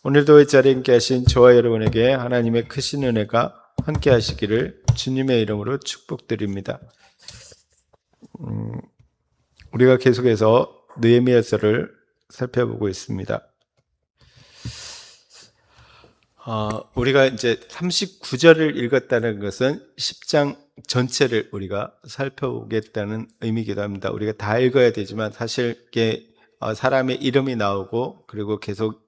오늘도 이 자리에 함께 하신 저와 여러분에게 하나님의 크신 은혜가 함께 하시기를 주님의 이름으로 축복드립니다. 우리가 계속해서 느헤미야서를 살펴보고 있습니다. 우리가 이제 39절을 읽었다는 것은 10장 전체를 우리가 살펴보겠다는 의미이기도 합니다. 우리가 다 읽어야 되지만 사실 이게 사람의 이름이 나오고 그리고 계속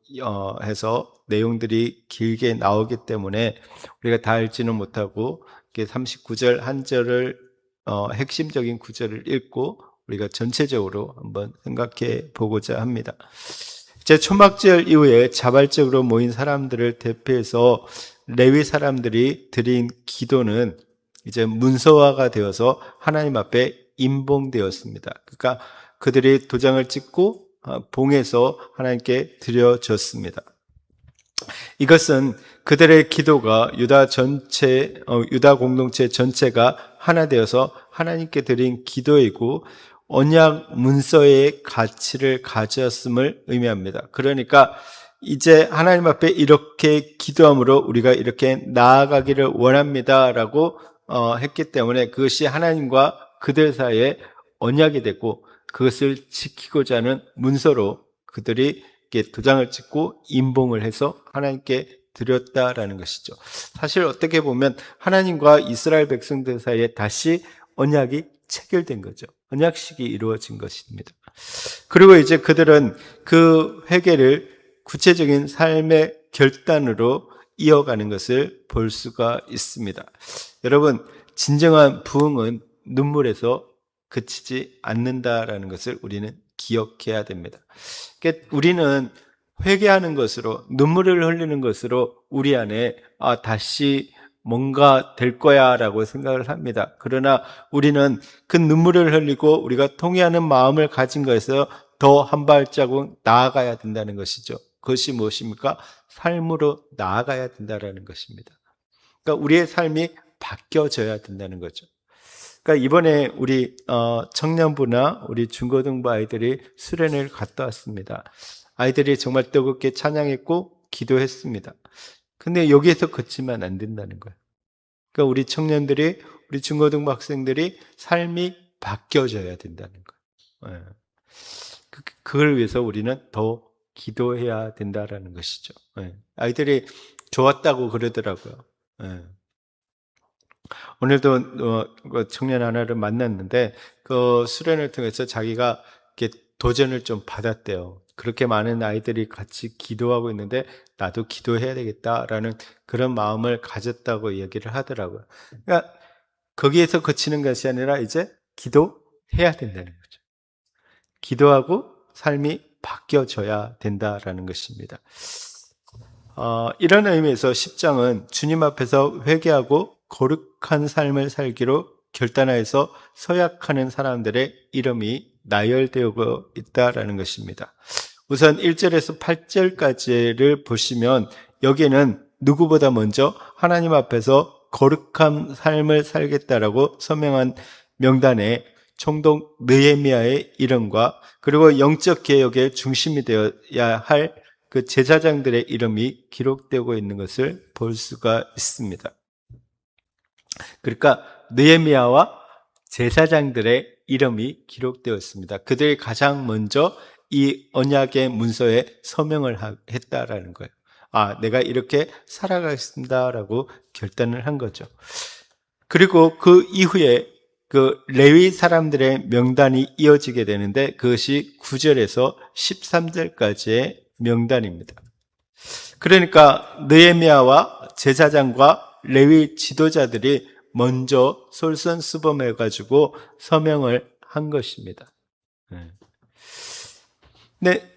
해서 내용들이 길게 나오기 때문에 우리가 다 읽지는 못하고 39절 한 절을 핵심적인 구절을 읽고 우리가 전체적으로 한번 생각해 보고자 합니다. 이제 초막절 이후에 자발적으로 모인 사람들을 대표해서 레위 사람들이 드린 기도는 이제 문서화가 되어서 하나님 앞에 임봉되었습니다. 그러니까 그들이 도장을 찍고 봉해서 하나님께 드려졌습니다. 이것은 그들의 기도가 유다 공동체 전체가 하나 되어서 하나님께 드린 기도이고 언약 문서의 가치를 가졌음을 의미합니다. 그러니까 이제 하나님 앞에 이렇게 기도함으로 우리가 이렇게 나아가기를 원합니다라고 했기 때문에 그것이 하나님과 그들 사이에 언약이 되고 그것을 지키고자 하는 문서로 그들이 도장을 찍고 임봉을 해서 하나님께 드렸다라는 것이죠. 사실 어떻게 보면 하나님과 이스라엘 백성들 사이에 다시 언약이 체결된 거죠. 언약식이 이루어진 것입니다. 그리고 이제 그들은 그 회개를 구체적인 삶의 결단으로 이어가는 것을 볼 수가 있습니다. 여러분, 진정한 부흥은 눈물에서 그치지 않는다라는 것을 우리는 기억해야 됩니다. 그러니까 우리는 회개하는 것으로, 눈물을 흘리는 것으로 우리 안에 다시 뭔가 될 거야 라고 생각을 합니다. 그러나 우리는 그 눈물을 흘리고 우리가 통회하는 마음을 가진 것에서 더 한 발자국 나아가야 된다는 것이죠. 그것이 무엇입니까? 삶으로 나아가야 된다는 것입니다. 그러니까 우리의 삶이 바뀌어져야 된다는 거죠. 그러니까 이번에 우리 청년부나 우리 중고등부 아이들이 수련회를 갔다 왔습니다. 아이들이 정말 뜨겁게 찬양했고 기도했습니다. 근데 여기에서 그치면 안 된다는 거예요. 그러니까 우리 청년들이, 우리 중고등부 학생들이 삶이 바뀌어져야 된다는 거예요. 그걸 위해서 우리는 더 기도해야 된다라는 것이죠. 아이들이 좋았다고 그러더라고요. 오늘도 청년 하나를 만났는데 그 수련을 통해서 자기가 이렇게 도전을 좀 받았대요. 그렇게 많은 아이들이 같이 기도하고 있는데 나도 기도해야 되겠다라는 그런 마음을 가졌다고 얘기를 하더라고요. 그러니까 거기에서 그치는 것이 아니라 이제 기도해야 된다는 거죠. 기도하고 삶이 바뀌어져야 된다라는 것입니다. 이런 의미에서 10장은 주님 앞에서 회개하고 거룩한 삶을 살기로 결단하여서 서약하는 사람들의 이름이 나열되고 있다라는 것입니다. 우선 1절에서 8절까지를 보시면 여기에는 누구보다 먼저 하나님 앞에서 거룩한 삶을 살겠다라고 서명한 명단에 총독 느헤미야의 이름과 그리고 영적 개혁의 중심이 되어야 할 그 제사장들의 이름이 기록되고 있는 것을 볼 수가 있습니다. 그러니까 느헤미야와 제사장들의 이름이 기록되었습니다. 그들이 가장 먼저 이 언약의 문서에 서명을 했다라는 거예요. 내가 이렇게 살아가겠습니다라고 결단을 한 거죠. 그리고 그 이후에 그 레위 사람들의 명단이 이어지게 되는데 그것이 9절에서 13절까지의 명단입니다. 그러니까 느헤미야와 제사장과 레위 지도자들이 먼저 솔선수범해가지고 서명을 한 것입니다. 근데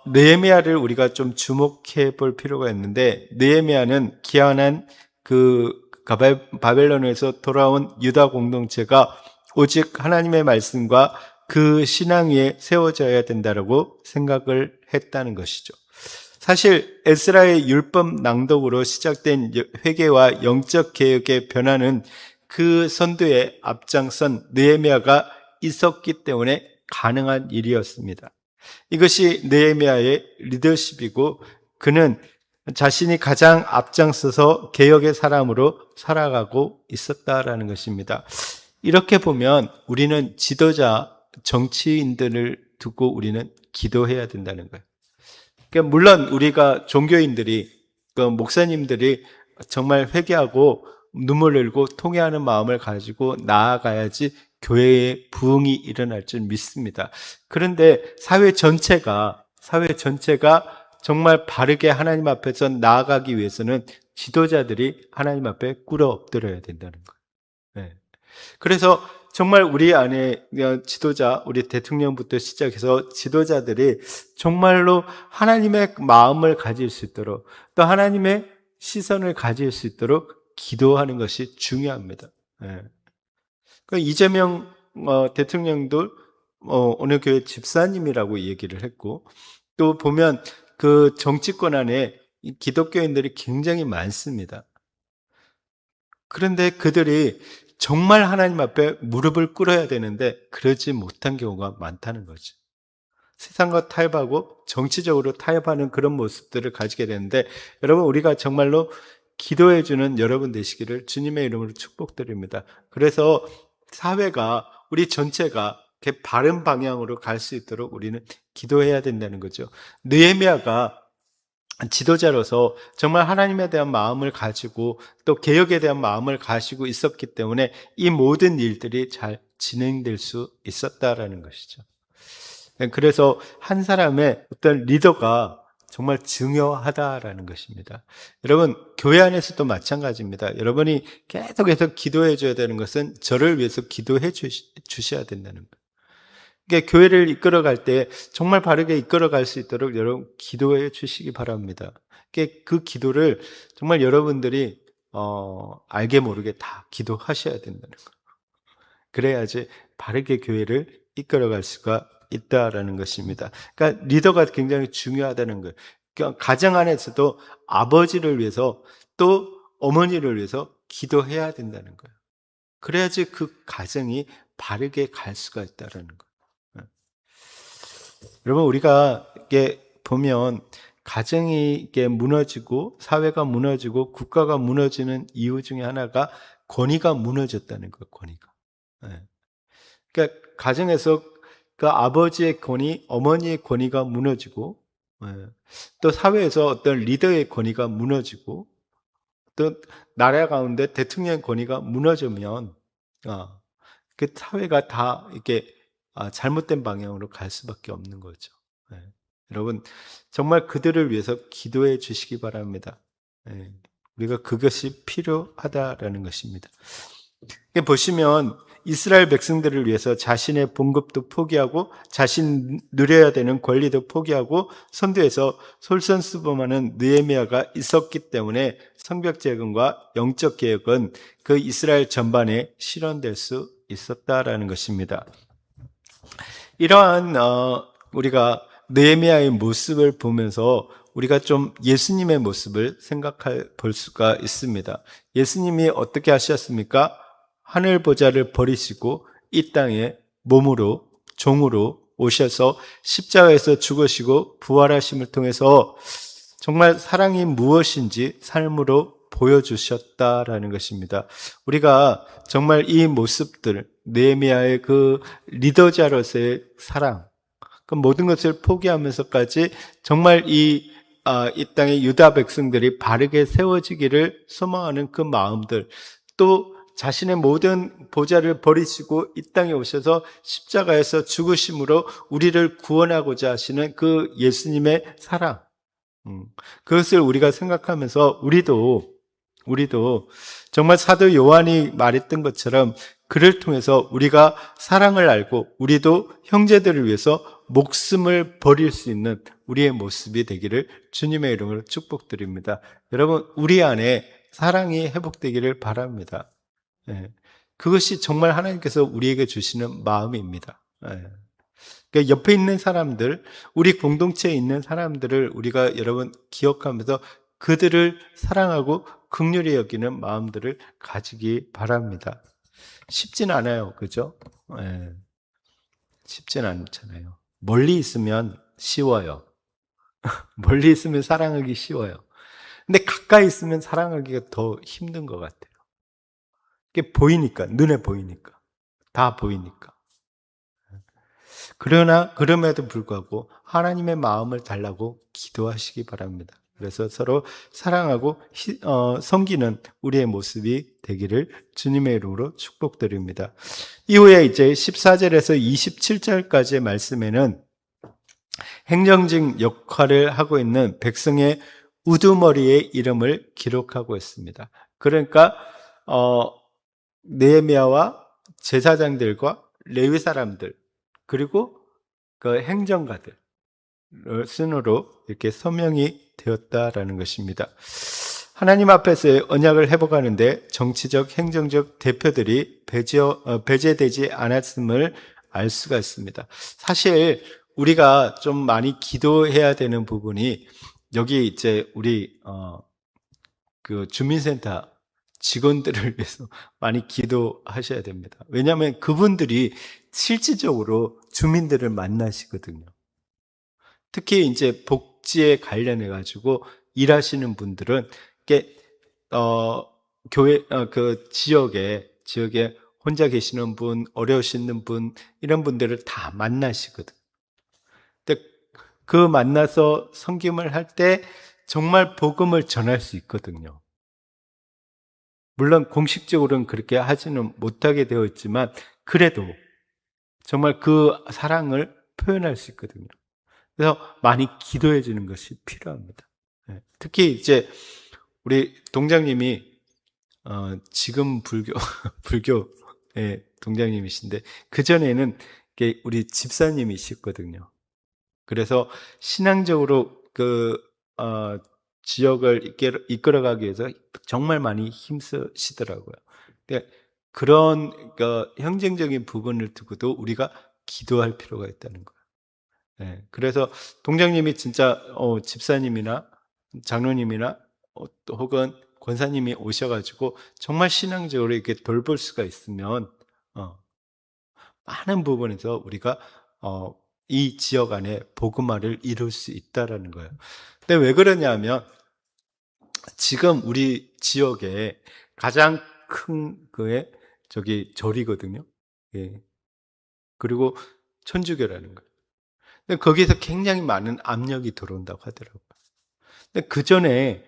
느헤미야를 우리가 좀 주목해 볼 필요가 있는데 느헤미야는 기한한 그 바벨론에서 돌아온 유다 공동체가 오직 하나님의 말씀과 그 신앙 위에 세워져야 된다고 생각을 했다는 것이죠. 사실 에스라의 율법 낭독으로 시작된 회개와 영적 개혁의 변화는 그 선도에 앞장선 느헤미야가 있었기 때문에 가능한 일이었습니다. 이것이 느헤미야의 리더십이고 그는 자신이 가장 앞장서서 개혁의 사람으로 살아가고 있었다라는 것입니다. 이렇게 보면 우리는 지도자, 정치인들을 두고 우리는 기도해야 된다는 거예요. 그러니까 물론 우리가 종교인들이, 그 목사님들이 정말 회개하고 눈물 흘리고 통회하는 마음을 가지고 나아가야지 교회의 부흥이 일어날 줄 믿습니다. 그런데 사회 전체가 정말 바르게 하나님 앞에서 나아가기 위해서는 지도자들이 하나님 앞에 꿇어 엎드려야 된다는 거예요. 네. 그래서 정말 우리 안에 지도자, 우리 대통령부터 시작해서 지도자들이 정말로 하나님의 마음을 가질 수 있도록, 또 하나님의 시선을 가질 수 있도록 기도하는 것이 중요합니다. 예. 이재명 대통령도 어느 교회 집사님이라고 얘기를 했고, 또 보면 그 정치권 안에 기독교인들이 굉장히 많습니다. 그런데 그들이 정말 하나님 앞에 무릎을 꿇어야 되는데 그러지 못한 경우가 많다는 거죠. 세상과 타협하고 정치적으로 타협하는 그런 모습들을 가지게 되는데, 여러분, 우리가 정말로 기도해주는 여러분 되시기를 주님의 이름으로 축복드립니다. 그래서 사회가, 우리 전체가 이렇게 바른 방향으로 갈 수 있도록 우리는 기도해야 된다는 거죠. 느헤미야가 지도자로서 정말 하나님에 대한 마음을 가지고 또 개혁에 대한 마음을 가지고 있었기 때문에 이 모든 일들이 잘 진행될 수 있었다라는 것이죠. 그래서 한 사람의 어떤 리더가 정말 중요하다라는 것입니다. 여러분, 교회 안에서도 마찬가지입니다. 여러분이 계속해서 기도해 줘야 되는 것은 저를 위해서 기도해 주셔야 된다는 거예요. 그러니까 교회를 이끌어갈 때 정말 바르게 이끌어갈 수 있도록 여러분 기도해 주시기 바랍니다. 그러니까 그 기도를 정말 여러분들이 알게 모르게 다 기도하셔야 된다는 거예요. 그래야지 바르게 교회를 이끌어갈 수가 있다라는 것입니다. 그러니까 리더가 굉장히 중요하다는 거예요. 그러니까 가정 안에서도 아버지를 위해서 또 어머니를 위해서 기도해야 된다는 거예요. 그래야지 그 가정이 바르게 갈 수가 있다라는 거예요. 여러분, 우리가 이게 보면 가정이 이게 무너지고 사회가 무너지고 국가가 무너지는 이유 중에 하나가 권위가 무너졌다는 거예요. 권위가. 그러니까 가정에서 그 아버지의 권위, 어머니의 권위가 무너지고, 또 사회에서 어떤 리더의 권위가 무너지고, 또 나라 가운데 대통령의 권위가 무너지면 그 사회가 다 이렇게 잘못된 방향으로 갈 수밖에 없는 거죠. 여러분, 정말 그들을 위해서 기도해 주시기 바랍니다. 우리가 그것이 필요하다라는 것입니다. 보시면 이스라엘 백성들을 위해서 자신의 봉급도 포기하고 자신 누려야 되는 권리도 포기하고 선두에서 솔선수범하는 느헤미야가 있었기 때문에 성벽 재건과 영적 개혁은 그 이스라엘 전반에 실현될 수 있었다라는 것입니다. 이러한 우리가 느헤미야의 모습을 보면서 우리가 좀 예수님의 모습을 생각해 볼 수가 있습니다. 예수님이 어떻게 하셨습니까? 하늘 보좌를 버리시고 이 땅에 몸으로 종으로 오셔서 십자가에서 죽으시고 부활하심을 통해서 정말 사랑이 무엇인지 삶으로 보여주셨다라는 것입니다. 우리가 정말 이 모습들, 느헤미야의 그 리더자로서의 사랑, 그 모든 것을 포기하면서까지 정말 이 땅의 유다 백성들이 바르게 세워지기를 소망하는 그 마음들, 또 자신의 모든 보좌를 버리시고 이 땅에 오셔서 십자가에서 죽으심으로 우리를 구원하고자 하시는 그 예수님의 사랑, 그것을 우리가 생각하면서 우리도 정말 사도 요한이 말했던 것처럼 그를 통해서 우리가 사랑을 알고 우리도 형제들을 위해서 목숨을 버릴 수 있는 우리의 모습이 되기를 주님의 이름으로 축복드립니다. 여러분, 우리 안에 사랑이 회복되기를 바랍니다. 그것이 정말 하나님께서 우리에게 주시는 마음입니다. 그러니까 옆에 있는 사람들, 우리 공동체에 있는 사람들을 우리가 여러분 기억하면서 그들을 사랑하고 긍휼히 여기는 마음들을 가지기 바랍니다. 쉽진 않아요. 그죠? 쉽진 않잖아요. 멀리 있으면 쉬워요. 멀리 있으면 사랑하기 쉬워요. 근데 가까이 있으면 사랑하기가 더 힘든 것 같아요. 이게 보이니까, 눈에 보이니까. 다 보이니까. 그러나, 그럼에도 불구하고 하나님의 마음을 달라고 기도하시기 바랍니다. 그래서 서로 사랑하고 섬기는 우리의 모습이 되기를 주님의 이름으로 축복드립니다. 이후에 이제 14절에서 27절까지의 말씀에는 행정직 역할을 하고 있는 백성의 우두머리의 이름을 기록하고 있습니다. 그러니까 느헤미야와 제사장들과 레위 사람들 그리고 그 행정가들 순으로 이렇게 서명이 되었다라는 것입니다. 하나님 앞에서 언약을 회복하는데 정치적, 행정적 대표들이 배제되지 않았음을 알 수가 있습니다. 사실 우리가 좀 많이 기도해야 되는 부분이 여기 이제 우리 그 주민센터 직원들을 위해서 많이 기도하셔야 됩니다. 왜냐하면 그분들이 실질적으로 주민들을 만나시거든요. 특히 이제 복지에 관련해 가지고 일하시는 분들은 교회 그 지역에 혼자 계시는 분, 어려우시는 분 이런 분들을 다 만나시거든. 근데 그 만나서 섬김을 할 때 정말 복음을 전할 수 있거든요. 물론 공식적으로는 그렇게 하지는 못하게 되어 있지만 그래도 정말 그 사랑을 표현할 수 있거든요. 그래서 많이 기도해 주는 것이 필요합니다. 특히 이제 우리 동장님이 지금 불교의 동장님이신데 그 전에는 우리 집사님이셨거든요. 그래서 신앙적으로 그 지역을 이끌어가기 위해서 정말 많이 힘쓰시더라고요. 그런 형징적인 부분을 두고도 우리가 기도할 필요가 있다는 거예요. 그래서 동장님이 진짜 집사님이나 장로님이나 또 혹은 권사님이 오셔가지고 정말 신앙적으로 이렇게 돌볼 수가 있으면 많은 부분에서 우리가 이 지역 안에 복음화를 이룰 수 있다라는 거예요. 근데 왜 그러냐면 지금 우리 지역에 가장 큰 그의 절이거든요. 예. 그리고 천주교라는 거예요. 근데 거기서 굉장히 많은 압력이 들어온다고 하더라고요. 근데 그 전에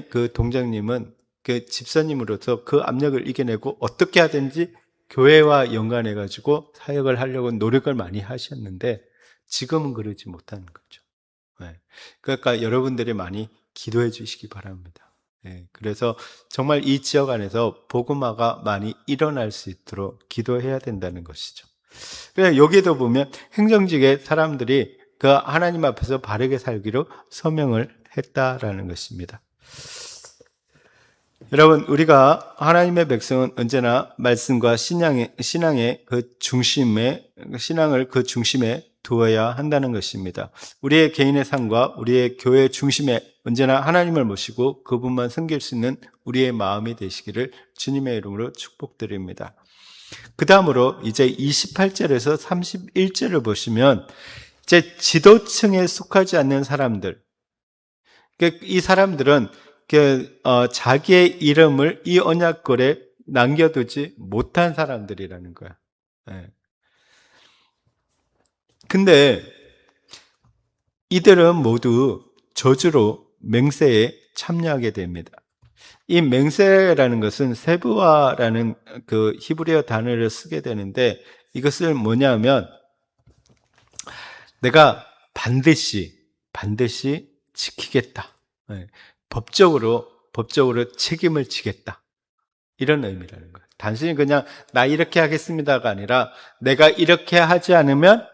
그 동장님은 그 집사님으로서 그 압력을 이겨내고 어떻게 하든지 교회와 연관해가지고 사역을 하려고 노력을 많이 하셨는데 지금은 그러지 못하는 거죠. 그러니까 여러분들이 많이 기도해 주시기 바랍니다. 그래서 정말 이 지역 안에서 복음화가 많이 일어날 수 있도록 기도해야 된다는 것이죠. 여기에도 보면 행정직의 사람들이 그 하나님 앞에서 바르게 살기로 서명을 했다라는 것입니다. 여러분, 우리가 하나님의 백성은 언제나 말씀과 신앙의 그 신앙을 그 중심에 두어야 한다는 것입니다. 우리의 개인의 삶과 우리의 교회의 중심에 언제나 하나님을 모시고 그분만 섬길 수 있는 우리의 마음이 되시기를 주님의 이름으로 축복드립니다. 그 다음으로 이제 28절에서 31절을 보시면 이제 지도층에 속하지 않는 사람들, 이 사람들은 자기의 이름을 이 언약궤에 남겨두지 못한 사람들이라는 거야. 근데 이들은 모두 저주로 맹세에 참여하게 됩니다. 이 맹세라는 것은 세부화라는 그 히브리어 단어를 쓰게 되는데 이것을 뭐냐면 내가 반드시 지키겠다. 법적으로 책임을 지겠다. 이런 의미라는 거예요. 단순히 그냥 나 이렇게 하겠습니다가 아니라 내가 이렇게 하지 않으면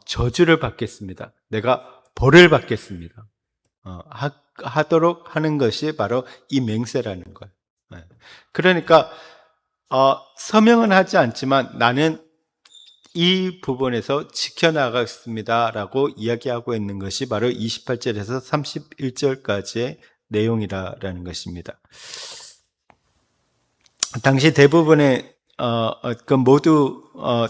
저주를 받겠습니다. 내가 벌을 받겠습니다. 하도록 하는 것이 바로 이 맹세라는 거예요. 그러니까 서명은 하지 않지만 나는 이 부분에서 지켜나가겠습니다라고 이야기하고 있는 것이 바로 28절에서 31절까지의 내용이라는 것입니다. 당시 대부분의 그 모두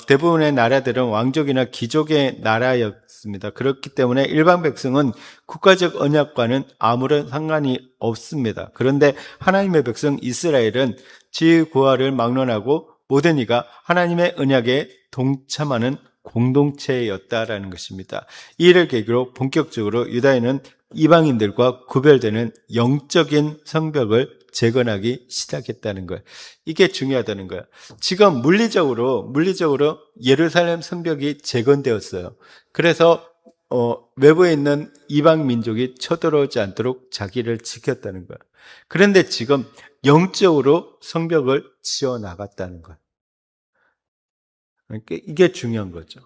대부분의 나라들은 왕족이나 귀족의 나라였습니다. 그렇기 때문에 일반 백성은 국가적 언약과는 아무런 상관이 없습니다. 그런데 하나님의 백성 이스라엘은 지구화를 막론하고 모든 이가 하나님의 언약에 동참하는 공동체였다라는 것입니다. 이를 계기로 본격적으로 유다인은 이방인들과 구별되는 영적인 성벽을 재건하기 시작했다는 거예요. 이게 중요하다는 거예요. 지금 물리적으로 예루살렘 성벽이 재건되었어요. 그래서 외부에 있는 이방 민족이 쳐들어오지 않도록 자기를 지켰다는 거예요. 그런데 지금 영적으로 성벽을 지어 나갔다는 거예요. 그러니까 이게 중요한 거죠.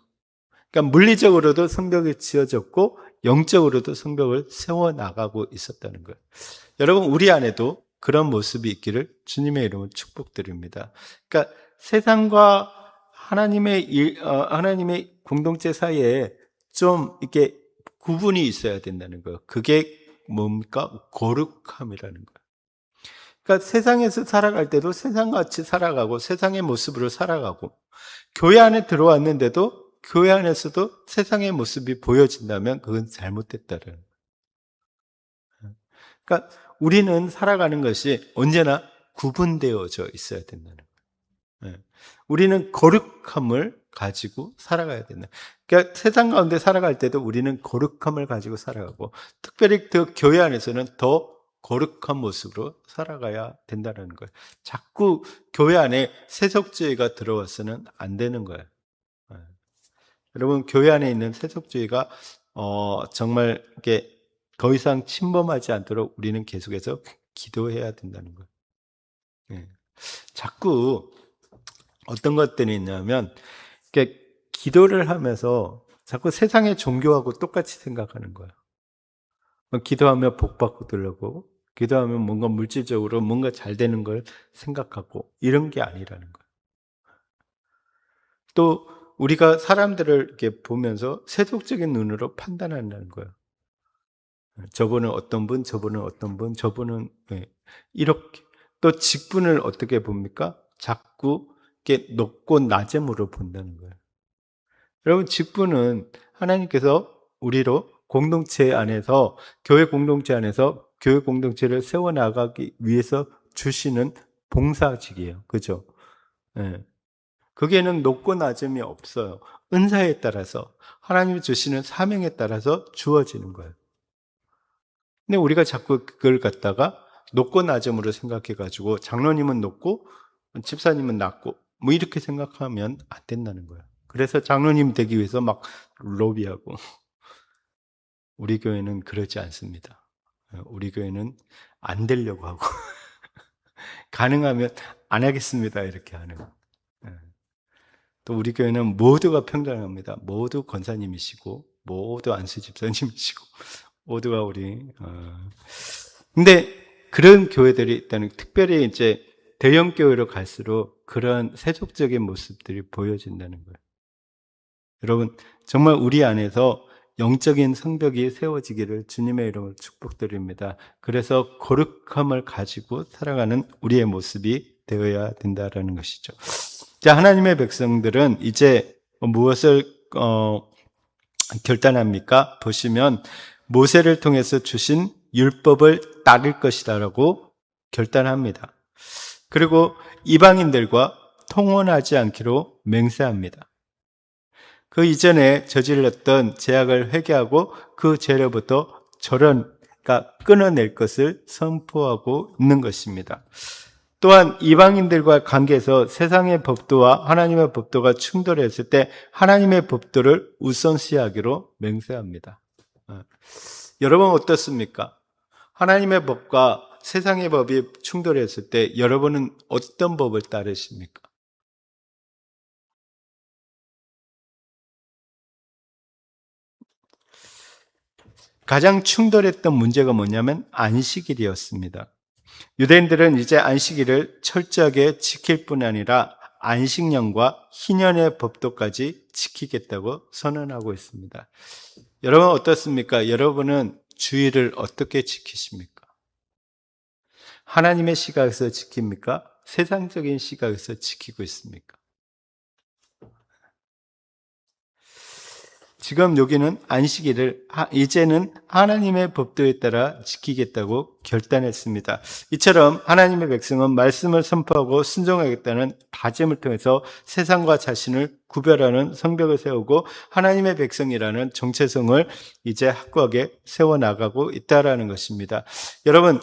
그러니까 물리적으로도 성벽이 지어졌고 영적으로도 성벽을 세워 나가고 있었다는 거예요. 여러분, 우리 안에도 그런 모습이 있기를 주님의 이름으로 축복드립니다. 그러니까 세상과 하나님의 공동체 사이에 좀 이렇게 구분이 있어야 된다는 거예요. 그게 뭡니까? 거룩함이라는 거예요. 그러니까 세상에서 살아갈 때도 세상같이 살아가고 세상의 모습으로 살아가고, 교회 안에 들어왔는데도 교회 안에서도 세상의 모습이 보여진다면 그건 잘못됐다는 거예요. 그러니까 우리는 살아가는 것이 언제나 구분되어져 있어야 된다는 거예요. 우리는 거룩함을 가지고 살아가야 된다. 그러니까 세상 가운데 살아갈 때도 우리는 거룩함을 가지고 살아가고, 특별히 그 교회 안에서는 더 거룩한 모습으로 살아가야 된다는 거예요. 자꾸 교회 안에 세속주의가 들어와서는 안 되는 거예요. 여러분, 교회 안에 있는 세속주의가 정말 이게 더 이상 침범하지 않도록 우리는 계속해서 기도해야 된다는 거예요. 자꾸 어떤 것들이 있냐면, 이렇게 기도를 하면서 자꾸 세상의 종교하고 똑같이 생각하는 거예요. 기도하면 복 받고 들려고, 기도하면 뭔가 물질적으로 뭔가 잘 되는 걸 생각하고, 이런 게 아니라는 거예요. 또 우리가 사람들을 이렇게 보면서 세속적인 눈으로 판단한다는 거예요. 저분은 어떤 분, 저분은 어떤 분, 저분은 이렇게. 또 직분을 어떻게 봅니까? 자꾸 이렇게 높고 낮음으로 본다는 거예요. 여러분, 직분은 하나님께서 우리로 공동체 안에서, 교회 공동체 안에서 교회 공동체를 세워나가기 위해서 주시는 봉사직이에요. 그죠? 거기에는 높고 낮음이 없어요. 은사에 따라서, 하나님이 주시는 사명에 따라서 주어지는 거예요. 근데 우리가 자꾸 그걸 갖다가 높고 낮음으로 생각해가지고, 장로님은 높고 집사님은 낮고 뭐 이렇게 생각하면 안 된다는 거예요. 그래서 장로님 되기 위해서 막 로비하고. 우리 교회는 그러지 않습니다. 우리 교회는 안 되려고 하고 가능하면 안 하겠습니다 이렇게 하는. 또 우리 교회는 모두가 평등합니다. 모두 권사님이시고 모두 안수 집사님이시고 모두가 우리. 근데 그런 교회들이 있다는, 특별히 이제 대형 교회로 갈수록 그런 세속적인 모습들이 보여진다는 거예요. 여러분, 정말 우리 안에서 영적인 성벽이 세워지기를 주님의 이름으로 축복드립니다. 그래서 거룩함을 가지고 살아가는 우리의 모습이 되어야 된다는 것이죠. 자, 하나님의 백성들은 이제 무엇을 결단합니까? 보시면 모세를 통해서 주신 율법을 따를 것이다라고 결단합니다. 그리고 이방인들과 통혼하지 않기로 맹세합니다. 그 이전에 저질렀던 죄악을 회개하고 그 죄로부터 그러니까 끊어낼 것을 선포하고 있는 것입니다. 또한 이방인들과 관계에서 세상의 법도와 하나님의 법도가 충돌했을 때 하나님의 법도를 우선시하기로 맹세합니다. 여러분 어떻습니까? 하나님의 법과 세상의 법이 충돌했을 때 여러분은 어떤 법을 따르십니까? 가장 충돌했던 문제가 뭐냐면 안식일이었습니다. 유대인들은 이제 안식일을 철저하게 지킬 뿐 아니라 안식년과 희년의 법도까지 지키겠다고 선언하고 있습니다. 여러분 어떻습니까? 여러분은 주일을 어떻게 지키십니까? 하나님의 시각에서 지킵니까? 세상적인 시각에서 지키고 있습니까? 지금 여기는 안식일을 이제는 하나님의 법도에 따라 지키겠다고 결단했습니다. 이처럼 하나님의 백성은 말씀을 선포하고 순종하겠다는 다짐을 통해서 세상과 자신을 구별하는 성벽을 세우고 하나님의 백성이라는 정체성을 이제 확고하게 세워나가고 있다는 것입니다. 여러분,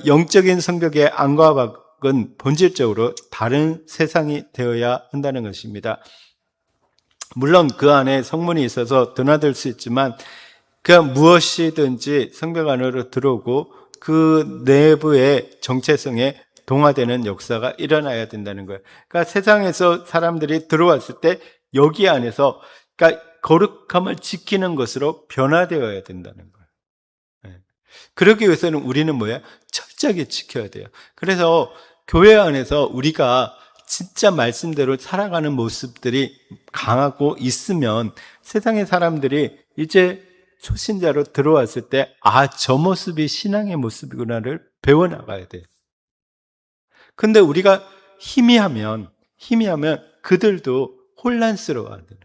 영적인 성벽의 안과 밖은 본질적으로 다른 세상이 되어야 한다는 것입니다. 물론 그 안에 성문이 있어서 드나들 수 있지만 그 무엇이든지 성벽 안으로 들어오고 그 내부의 정체성에 동화되는 역사가 일어나야 된다는 거예요. 그러니까 세상에서 사람들이 들어왔을 때 여기 안에서 그러니까 거룩함을 지키는 것으로 변화되어야 된다는 거예요. 그러기 위해서는 우리는 뭐야? 철저하게 지켜야 돼요. 그래서 교회 안에서 우리가 진짜 말씀대로 살아가는 모습들이 강하고 있으면 세상의 사람들이 이제 초신자로 들어왔을 때 저 모습이 신앙의 모습이구나를 배워나가야 돼요. 근데 우리가 희미하면 그들도 혼란스러워야 돼요.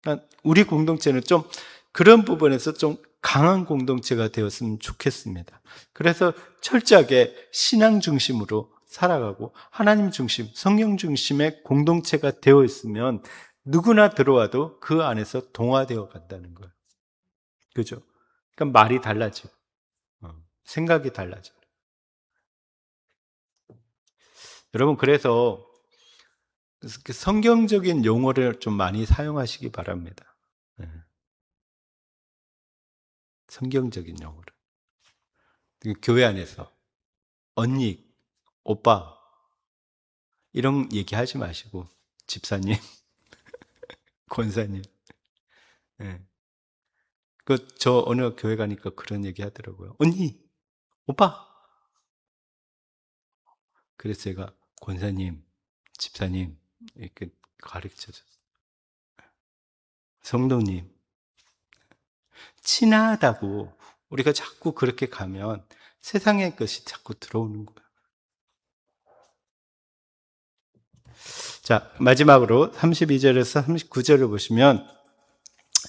그러니까 우리 공동체는 좀 그런 부분에서 좀 강한 공동체가 되었으면 좋겠습니다. 그래서 철저하게 신앙 중심으로 살아가고 하나님 중심, 성령 중심의 공동체가 되어 있으면 누구나 들어와도 그 안에서 동화되어 간다는 거예요. 그죠? 그러니까 말이 달라지고 생각이 달라져요. 여러분, 그래서 성경적인 용어를 좀 많이 사용하시기 바랍니다. 성경적인 용어를. 교회 안에서 언니, 오빠 이런 얘기 하지 마시고 집사님, 권사님. 저 어느 교회 가니까 그런 얘기 하더라고요. 언니, 오빠. 그래서 제가 권사님, 집사님 이렇게 가르쳐줬어요. 성도님. 친하다고 우리가 자꾸 그렇게 가면 세상의 것이 자꾸 들어오는 거예요. 자, 마지막으로 32절에서 39절을 보시면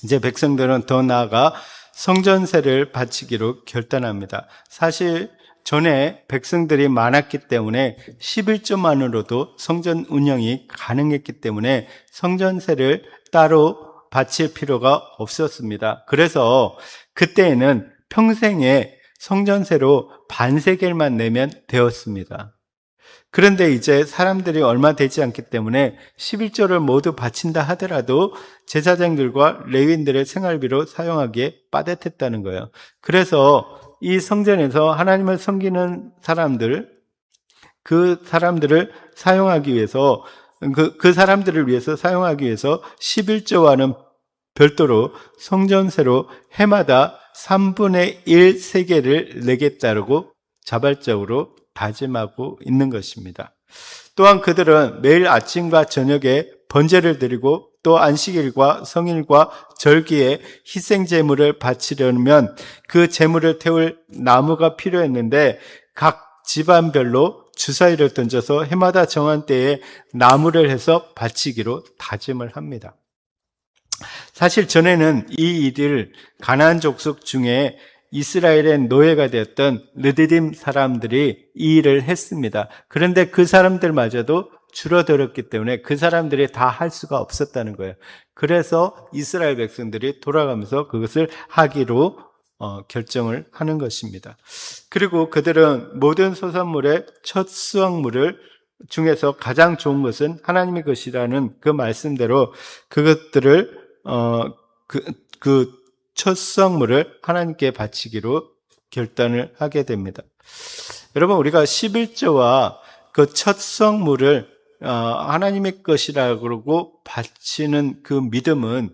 이제 백성들은 더 나아가 성전세를 바치기로 결단합니다. 사실 전에 백성들이 많았기 때문에 11조만으로도 성전 운영이 가능했기 때문에 성전세를 따로 바칠 필요가 없었습니다. 그래서 그때에는 평생에 성전세로 반세겔만 내면 되었습니다. 그런데 이제 사람들이 얼마 되지 않기 때문에 11조를 모두 바친다 하더라도 제사장들과 레위인들의 생활비로 사용하기에 빠듯했다는 거예요. 그래서 이 성전에서 하나님을 섬기는 사람들, 그 사람들을 사용하기 위해서 그 사람들을 위해서 사용하기 위해서 11조와는 별도로 성전세로 해마다 3분의 1 세겔을 내겠다고 자발적으로 다짐하고 있는 것입니다. 또한 그들은 매일 아침과 저녁에 번제를 드리고 또 안식일과 성일과 절기에 희생 제물을 바치려면 그 제물을 태울 나무가 필요했는데 각 집안별로 주사위를 던져서 해마다 정한 때에 나무를 해서 바치기로 다짐을 합니다. 사실 전에는 이 일을 가나안 족속 중에 이스라엘의 노예가 되었던 르디딤 사람들이 이 일을 했습니다. 그런데 그 사람들마저도 줄어들었기 때문에 그 사람들이 다 할 수가 없었다는 거예요. 그래서 이스라엘 백성들이 돌아가면서 그것을 하기로 결정을 하는 것입니다. 그리고 그들은 모든 소산물의 첫 수확물을 중에서 가장 좋은 것은 하나님의 것이라는 그 말씀대로 그것들을 첫 수확물을 하나님께 바치기로 결단을 하게 됩니다. 여러분, 우리가 11조와 그 첫 수확물을 하나님의 것이라고 그러고 바치는 그 믿음은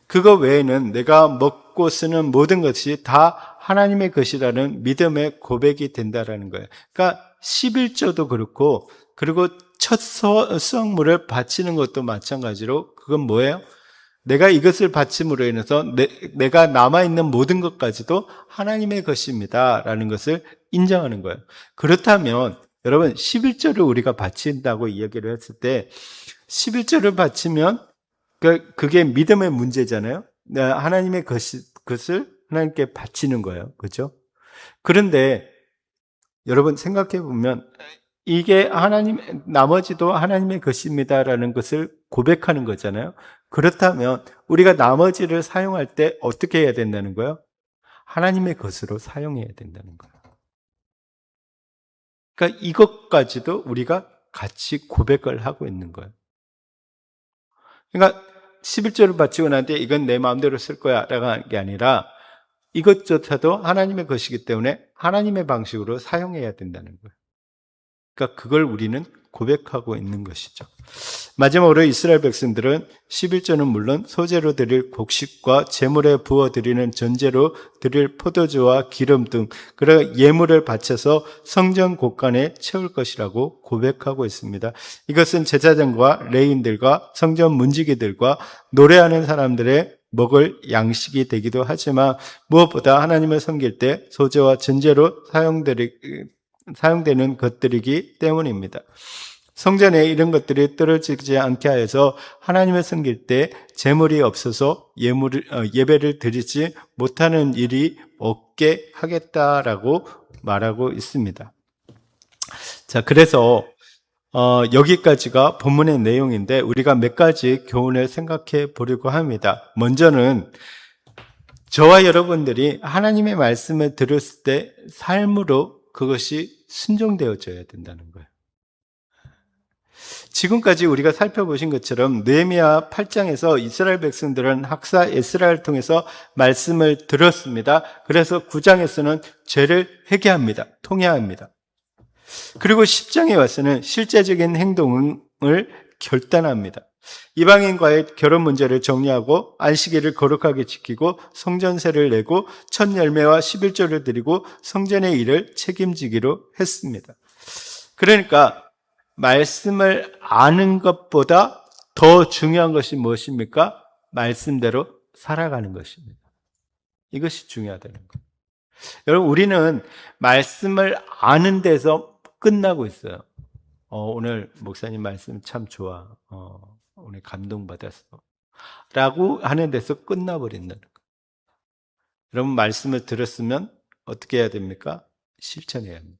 그거 외에는 내가 먹고 쓰는 모든 것이 다 하나님의 것이라는 믿음의 고백이 된다라는 거예요. 그러니까 11조도 그렇고 그리고 첫 수확물을 바치는 것도 마찬가지로 그건 뭐예요? 내가 이것을 바침으로 인해서 내가 남아있는 모든 것까지도 하나님의 것입니다 라는 것을 인정하는 거예요. 그렇다면 여러분 11조를 우리가 바친다고 이야기를 했을 때 11조를 바치면 그게 믿음의 문제잖아요. 하나님의 것을 하나님께 바치는 거예요. 그렇죠? 그런데 여러분 생각해 보면 이게 나머지도 하나님의 것입니다라는 것을 고백하는 거잖아요. 그렇다면 우리가 나머지를 사용할 때 어떻게 해야 된다는 거예요? 하나님의 것으로 사용해야 된다는 거예요. 그러니까 이것까지도 우리가 같이 고백을 하고 있는 거예요. 그러니까 11조를 바치고 난 뒤에 이건 내 마음대로 쓸 거야 라고 하는 게 아니라 이것조차도 하나님의 것이기 때문에 하나님의 방식으로 사용해야 된다는 거예요. 그러니까 그걸 우리는 고백하고 있는 것이죠. 마지막으로 이스라엘 백성들은 11조는 물론 소재로 드릴 곡식과 제물에 부어 드리는 전제로 드릴 포도주와 기름 등 그런 예물을 바쳐서 성전 곳간에 채울 것이라고 고백하고 있습니다. 이것은 제사장과 레위인들과 성전 문지기들과 노래하는 사람들의 먹을 양식이 되기도 하지만 무엇보다 하나님을 섬길 때 소재와 전제로 사용되는 것들이기 때문입니다. 성전에 이런 것들이 떨어지지 않게 하여서 하나님을 섬길 때 제물이 없어서 예배를 드리지 못하는 일이 없게 하겠다라고 말하고 있습니다. 자, 그래서 여기까지가 본문의 내용인데 우리가 몇 가지 교훈을 생각해 보려고 합니다. 먼저는 저와 여러분들이 하나님의 말씀을 들었을 때 삶으로 그것이 순종되어져야 된다는 거예요. 지금까지 우리가 살펴보신 것처럼 느헤미야 8장에서 이스라엘 백성들은 학사 에스라를 통해서 말씀을 들었습니다. 그래서 9장에서는 죄를 회개합니다. 통회합니다. 그리고 10장에 와서는 실제적인 행동을 결단합니다. 이방인과의 결혼 문제를 정리하고 안식일을 거룩하게 지키고 성전세를 내고 첫 열매와 11조를 드리고 성전의 일을 책임지기로 했습니다. 그러니까 말씀을 아는 것보다 더 중요한 것이 무엇입니까? 말씀대로 살아가는 것입니다. 이것이 중요하다는 거예요. 여러분, 우리는 말씀을 아는 데서 끝나고 있어요. 오늘 목사님 말씀 참 좋아. 오늘 감동받았어. 라고 하는 데서 끝나버린다는 거예요. 여러분, 말씀을 들었으면 어떻게 해야 됩니까? 실천해야 합니다.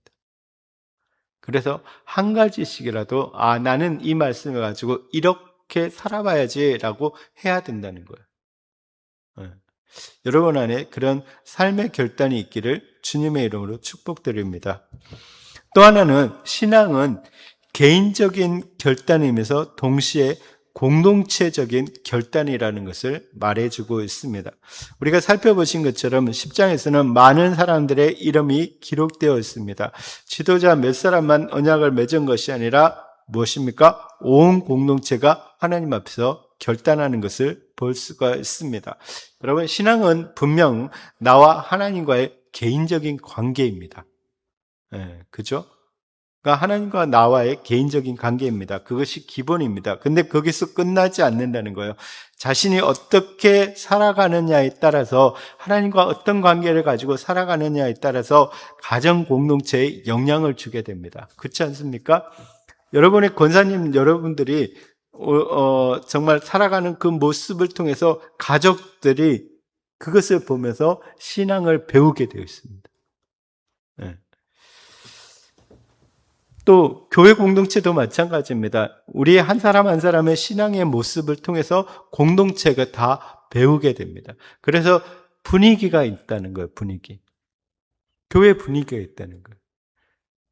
그래서 한 가지씩이라도 나는 이 말씀을 가지고 이렇게 살아봐야지라고 해야 된다는 거예요. 여러분 안에 그런 삶의 결단이 있기를 주님의 이름으로 축복드립니다. 또 하나는 신앙은 개인적인 결단이면서 동시에 공동체적인 결단이라는 것을 말해주고 있습니다. 우리가 살펴보신 것처럼 10장에서는 많은 사람들의 이름이 기록되어 있습니다. 지도자 몇 사람만 언약을 맺은 것이 아니라 무엇입니까? 온 공동체가 하나님 앞에서 결단하는 것을 볼 수가 있습니다. 여러분, 신앙은 분명 나와 하나님과의 개인적인 관계입니다. 그죠? 그러니까 하나님과 나와의 개인적인 관계입니다. 그것이 기본입니다. 근데 거기서 끝나지 않는다는 거예요. 자신이 어떻게 살아가느냐에 따라서 하나님과 어떤 관계를 가지고 살아가느냐에 따라서 가정 공동체에 영향을 주게 됩니다. 그렇지 않습니까? 여러분의 권사님 여러분들이 정말 살아가는 그 모습을 통해서 가족들이 그것을 보면서 신앙을 배우게 되어 있습니다. 네. 또 교회 공동체도 마찬가지입니다. 우리 한 사람 한 사람의 신앙의 모습을 통해서 공동체가 다 배우게 됩니다. 그래서 분위기가 있다는 거예요. 분위기. 교회 분위기가 있다는 거예요.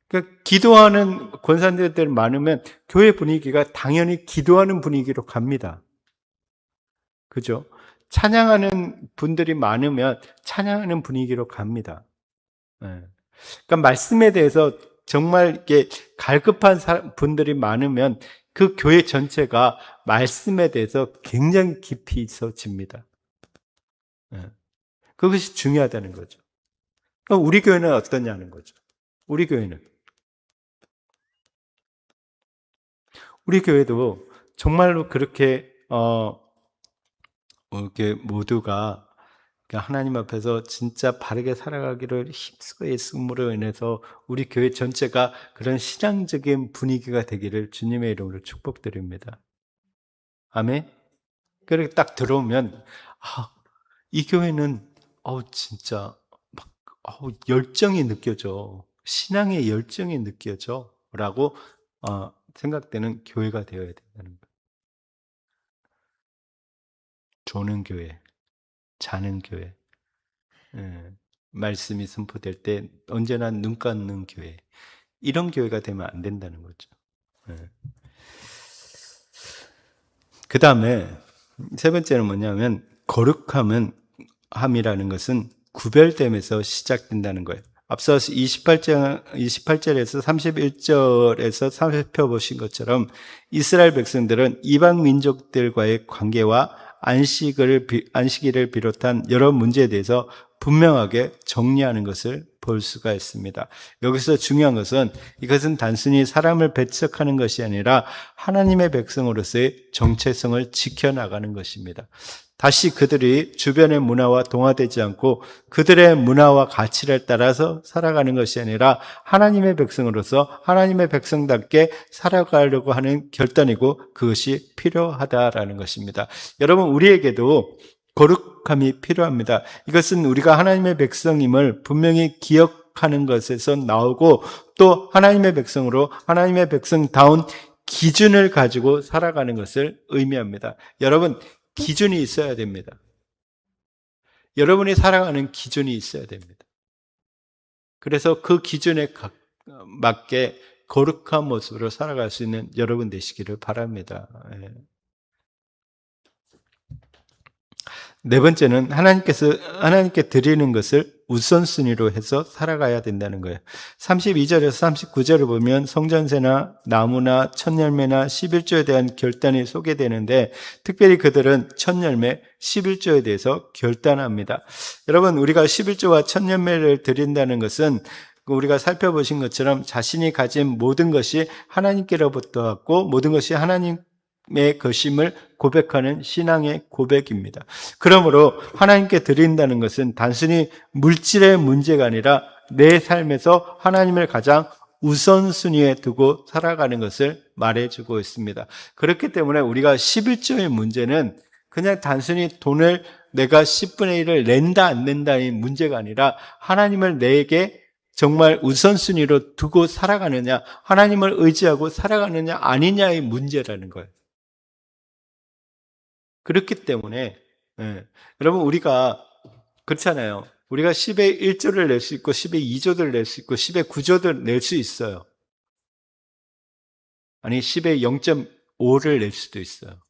그러니까 기도하는 권사님들 많으면 교회 분위기가 당연히 기도하는 분위기로 갑니다. 그죠? 찬양하는 분들이 많으면 찬양하는 분위기로 갑니다. 그러니까 말씀에 대해서 정말 이렇게 갈급한 분들이 많으면 그 교회 전체가 말씀에 대해서 굉장히 깊이 있어집니다. 그것이 중요하다는 거죠. 그럼 우리 교회는 어떠냐는 거죠. 우리 교회도 정말로 그렇게 이렇게 모두가 하나님 앞에서 진짜 바르게 살아가기를 힘쓰고 애씀으로 인해서 우리 교회 전체가 그런 신앙적인 분위기가 되기를 주님의 이름으로 축복드립니다. 아멘. 그렇게 딱 들어오면 이 교회는 진짜 막 열정이 느껴져. 신앙의 열정이 느껴져라고 생각되는 교회가 되어야 된다는 거예요. 조는 교회, 자는 교회. 예. 말씀이 선포될 때 언제나 눈 감는 교회. 이런 교회가 되면 안 된다는 거죠. 예. 그 다음에 세 번째는 뭐냐면 거룩함이라는 것은 구별됨에서 시작된다는 거예요. 앞서 28절에서 31절에서 살펴보신 것처럼 이스라엘 백성들은 이방 민족들과의 관계와 안식일을 비롯한 여러 문제에 대해서 분명하게 정리하는 것을 볼 수가 있습니다. 여기서 중요한 것은 이것은 단순히 사람을 배척하는 것이 아니라 하나님의 백성으로서의 정체성을 지켜나가는 것입니다. 다시 그들이 주변의 문화와 동화되지 않고 그들의 문화와 가치를 따라서 살아가는 것이 아니라 하나님의 백성으로서 하나님의 백성답게 살아가려고 하는 결단이고 그것이 필요하다라는 것입니다. 여러분, 우리에게도 거룩함이 필요합니다. 이것은 우리가 하나님의 백성임을 분명히 기억하는 것에서 나오고 또 하나님의 백성으로 하나님의 백성다운 기준을 가지고 살아가는 것을 의미합니다. 여러분, 기준이 있어야 됩니다. 여러분이 살아가는 기준이 있어야 됩니다. 그래서 그 기준에 맞게 거룩한 모습으로 살아갈 수 있는 여러분 되시기를 바랍니다. 네 번째는 하나님께 드리는 것을 우선순위로 해서 살아가야 된다는 거예요. 32절에서 39절을 보면 성전세나 나무나 첫열매나 11조에 대한 결단이 소개되는데 특별히 그들은 첫열매 11조에 대해서 결단합니다. 여러분, 우리가 11조와 첫열매를 드린다는 것은 우리가 살펴보신 것처럼 자신이 가진 모든 것이 하나님께로부터 왔고 모든 것이 하나님의 것임을 고백하는 신앙의 고백입니다. 그러므로 하나님께 드린다는 것은 단순히 물질의 문제가 아니라 내 삶에서 하나님을 가장 우선순위에 두고 살아가는 것을 말해주고 있습니다. 그렇기 때문에 우리가 11조의 문제는 그냥 단순히 돈을 내가 10분의 1을 낸다 안 낸다의 문제가 아니라 하나님을 내게 정말 우선순위로 두고 살아가느냐, 하나님을 의지하고 살아가느냐 아니냐의 문제라는 거예요. 그렇기 때문에 여러분, 우리가 그렇잖아요. 우리가 10의 1조를 낼 수 있고 10의 2조를 낼 수 있고 10의 9조를 낼 수 있어요. 아니 10의 0.5를 낼 수도 있어요.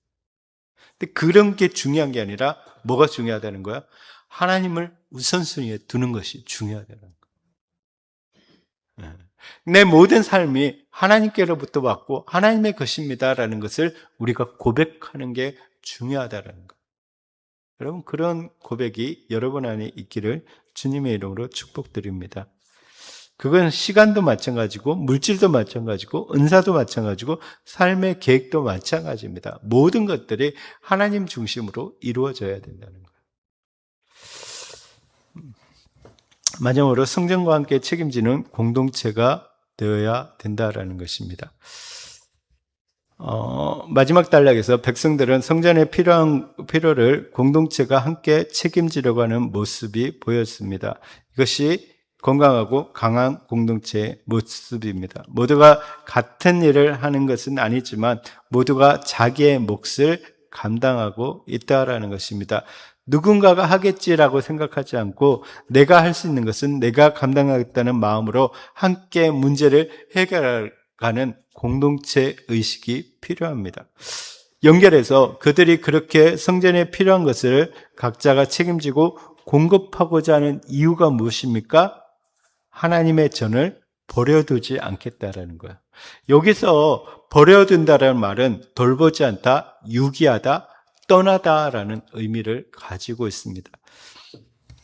근데 그런 게 중요한 게 아니라 뭐가 중요하다는 거야? 하나님을 우선순위에 두는 것이 중요하다는 거예요. 내 모든 삶이 하나님께로부터 왔고 하나님의 것입니다라는 것을 우리가 고백하는 게 중요하다는 거. 여러분, 그런 고백이 여러분 안에 있기를 주님의 이름으로 축복드립니다. 그건 시간도 마찬가지고 물질도 마찬가지고 은사도 마찬가지고 삶의 계획도 마찬가지입니다. 모든 것들이 하나님 중심으로 이루어져야 된다는 거예요. 마지막으로 성전과 함께 책임지는 공동체가 되어야 된다라는 것입니다. 마지막 단락에서 백성들은 성전의 필요를 공동체가 함께 책임지려고 하는 모습이 보였습니다. 이것이 건강하고 강한 공동체의 모습입니다. 모두가 같은 일을 하는 것은 아니지만 모두가 자기의 몫을 감당하고 있다라는 것입니다. 누군가가 하겠지라고 생각하지 않고 내가 할 수 있는 것은 내가 감당하겠다는 마음으로 함께 문제를 해결하는 공동체 의식이 필요합니다. 연결해서 그들이 그렇게 성전에 필요한 것을 각자가 책임지고 공급하고자 하는 이유가 무엇입니까? 하나님의 전을 버려두지 않겠다라는 거예요. 여기서 버려둔다라는 말은 돌보지 않다, 유기하다, 떠나다라는 의미를 가지고 있습니다.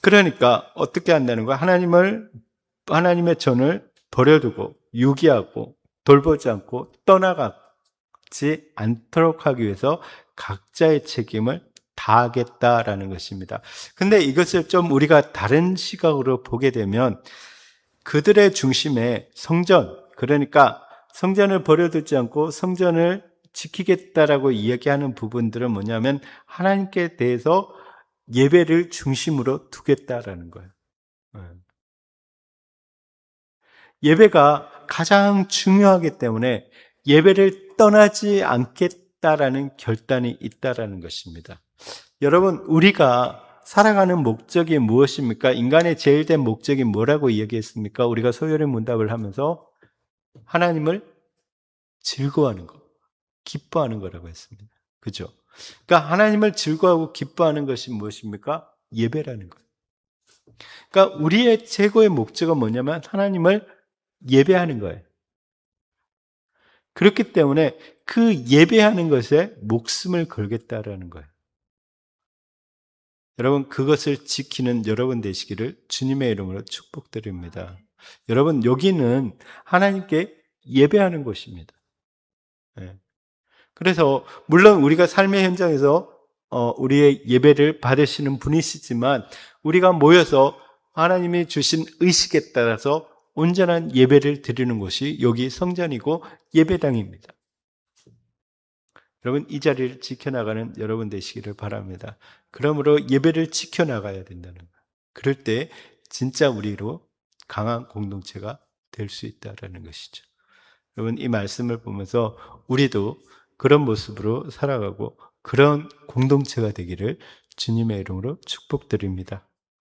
그러니까 어떻게 한다는 거야? 하나님의 전을 버려두고 유기하고 돌보지 않고 떠나가지 않도록 하기 위해서 각자의 책임을 다하겠다라는 것입니다. 근데 이것을 좀 우리가 다른 시각으로 보게 되면 그들의 중심에 성전, 그러니까 성전을 버려두지 않고 성전을 지키겠다라고 이야기하는 부분들은 뭐냐면 하나님께 대해서 예배를 중심으로 두겠다라는 거예요. 예배가 가장 중요하기 때문에 예배를 떠나지 않겠다라는 결단이 있다라는 것입니다. 여러분, 우리가 살아가는 목적이 무엇입니까? 인간의 제일 된 목적이 뭐라고 이야기했습니까? 우리가 소요리 문답을 하면서 하나님을 즐거워하는 것, 기뻐하는 거라고 했습니다. 그죠? 그러니까 하나님을 즐거워하고 기뻐하는 것이 무엇입니까? 예배라는 거예요. 그러니까 우리의 최고의 목적은 뭐냐면 하나님을 예배하는 거예요. 그렇기 때문에 그 예배하는 것에 목숨을 걸겠다라는 거예요. 여러분, 그것을 지키는 여러분 되시기를 주님의 이름으로 축복드립니다. 여러분, 여기는 하나님께 예배하는 곳입니다. 그래서 물론 우리가 삶의 현장에서 우리의 예배를 받으시는 분이시지만 우리가 모여서 하나님이 주신 의식에 따라서 온전한 예배를 드리는 곳이 여기 성전이고 예배당입니다. 여러분, 이 자리를 지켜나가는 여러분 되시기를 바랍니다. 그러므로 예배를 지켜나가야 된다는 거예요. 그럴 때 진짜 우리로 강한 공동체가 될 수 있다는 것이죠. 여러분, 이 말씀을 보면서 우리도 그런 모습으로 살아가고 그런 공동체가 되기를 주님의 이름으로 축복드립니다.